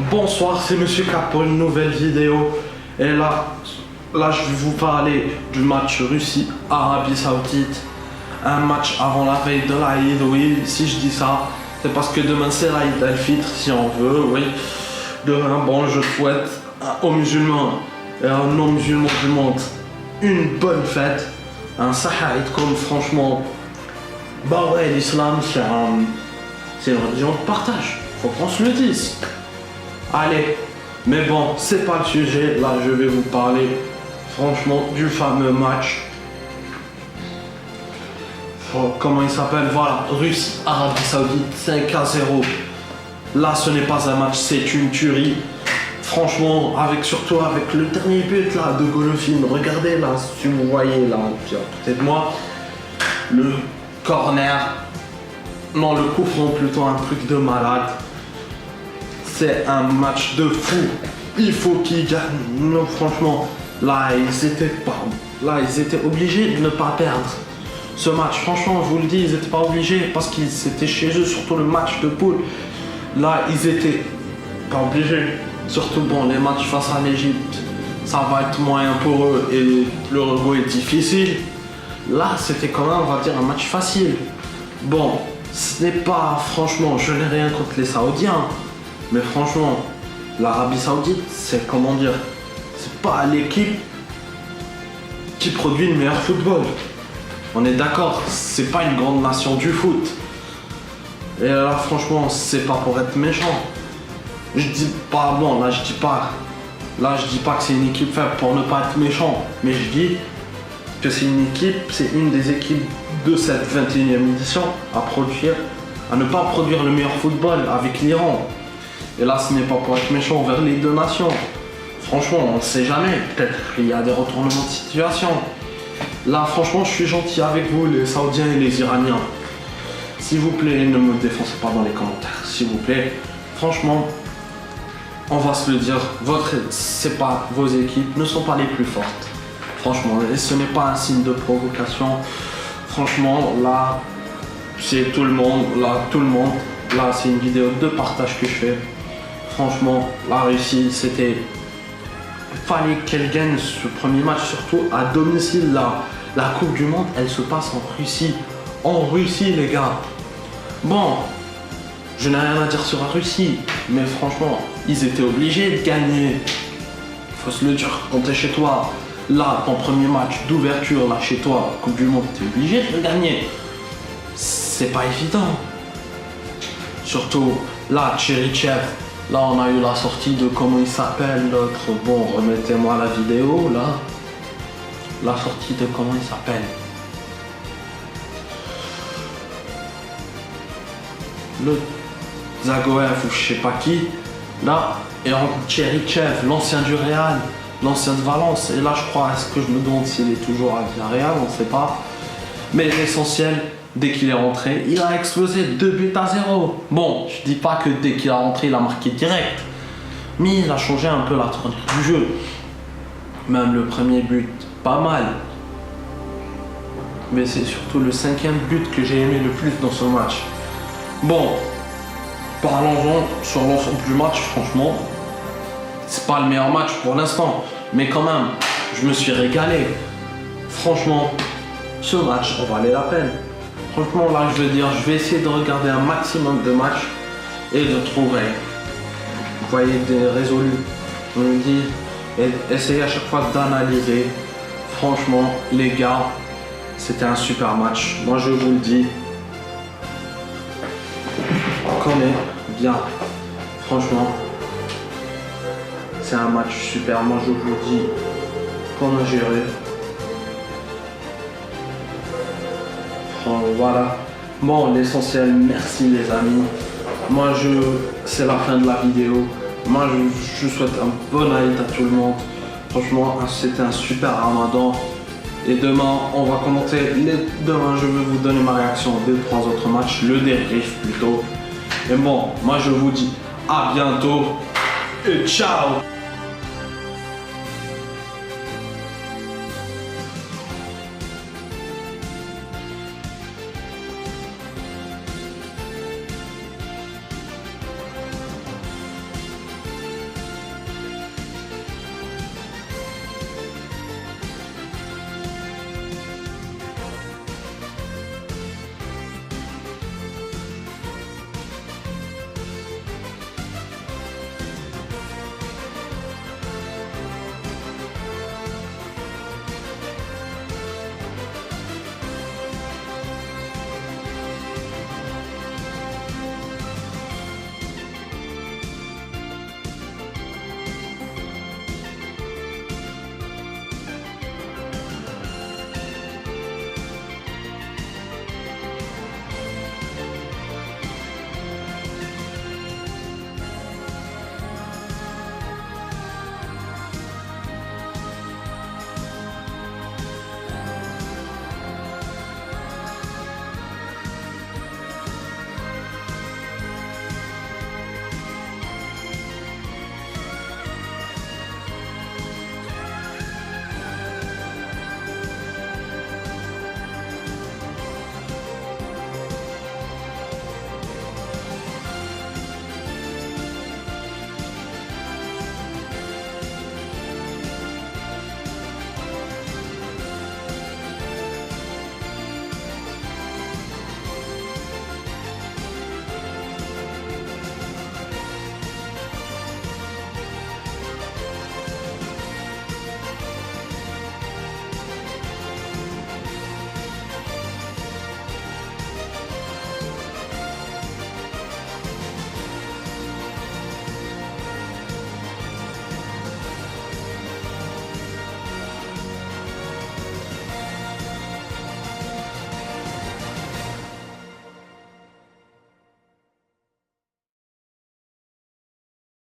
Bonsoir, c'est Monsieur Cap pour une nouvelle vidéo. Et là, je vais vous parler du match Russie-Arabie Saoudite. Un match avant la veille de l'Aïd, oui, si je dis ça, c'est parce que demain c'est l'Aïd al-Fitr, si on veut, oui. Demain, bon, je souhaite aux musulmans et aux non-musulmans du monde une bonne fête, un Sahaïd comme franchement, bah ouais, l'islam c'est une religion de partage, faut qu'on se le dise. Allez, mais bon, c'est pas le sujet, là je vais vous parler franchement du fameux match. Comment il s'appelle? Voilà, Russie-Arabie Saoudite 5-0. Là ce n'est pas un match, c'est une tuerie. Franchement, surtout avec le dernier but là de Golovin, regardez là, si vous voyez là, peut-être moi, le corner, non le coup franc plutôt, un truc de malade. C'est un match de fou, il faut qu'ils gagnent. Non, franchement, là ils étaient obligés de ne pas perdre ce match. Franchement, je vous le dis, ils n'étaient pas obligés parce qu'ils étaient chez eux, surtout le match de poule. Là, ils étaient pas obligés. Surtout, bon, les matchs face à l'Égypte, ça va être moyen pour eux et le repos est difficile. Là, c'était quand même, on va dire, un match facile. Bon, ce n'est pas, franchement, je n'ai rien contre les Saoudiens, mais franchement, l'Arabie Saoudite, c'est, comment dire, c'est pas l'équipe qui produit le meilleur football. On est d'accord, c'est pas une grande nation du foot. Et là, franchement, c'est pas pour être méchant. Je dis pas, bon, là je dis pas que c'est une équipe faible pour ne pas être méchant, mais je dis que c'est une des équipes de cette 21e édition à ne pas produire le meilleur football avec l'Iran. Et là, ce n'est pas pour être méchant vers les deux nations. Franchement, on ne sait jamais, peut-être qu'il y a des retournements de situation. Là, franchement, je suis gentil avec vous, les Saoudiens et les Iraniens. S'il vous plaît, ne me défoncez pas dans les commentaires, s'il vous plaît. Franchement, on va se le dire, vos équipes ne sont pas les plus fortes. Franchement, et ce n'est pas un signe de provocation. Franchement, là, c'est tout le monde. Là, c'est une vidéo de partage que je fais. Franchement, la Russie, fallait qu'elle gagne ce premier match, surtout à domicile. Là, la Coupe du Monde, elle se passe en Russie. En Russie, les gars. Bon, je n'ai rien à dire sur la Russie, mais franchement, ils étaient obligés de gagner. Faut se le dire, quand t'es chez toi, là, ton premier match d'ouverture, là, chez toi, Coupe du Monde, t'es obligé de le gagner. C'est pas évident. Surtout, là, Tcherichev, là, on a eu la sortie de, comment il s'appelle, l'autre, bon, remettez-moi la vidéo, là. La sortie de, comment il s'appelle. Le Zagoev ou je sais pas qui, là, et en Tcherichev, l'ancien du Real, l'ancien de Valence, et là je crois, est-ce que je me demande s'il est toujours à Villarreal, on ne sait pas, mais l'essentiel, dès qu'il est rentré, il a explosé 2-0. Bon, je dis pas que dès qu'il est rentré, il a marqué direct, mais il a changé un peu la tournure du jeu, même le premier but, pas mal, mais c'est surtout le 5e but que j'ai aimé le plus dans ce match. Bon, parlons-en sur l'ensemble du match, franchement, c'est pas le meilleur match pour l'instant, mais quand même, je me suis régalé. Franchement, ce match en valait la peine. Franchement, là, je veux dire, je vais essayer de regarder un maximum de matchs et de trouver, vous voyez, des résolus. On me dit, et essayez à chaque fois d'analyser. Franchement, les gars, c'était un super match. Moi, je vous le dis. Connaît bien, franchement, c'est un match super. Moi je vous dis qu'on a géré. Voilà. Bon, l'essentiel, merci les amis. Moi c'est la fin de la vidéo. Moi je souhaite un bon Aïd à tout le monde. Franchement, c'était un super ramadan. Et demain, on va commenter. Demain, je vais vous donner ma réaction des 3 autres matchs, le débrief plutôt. Et bon, moi je vous dis à bientôt et ciao!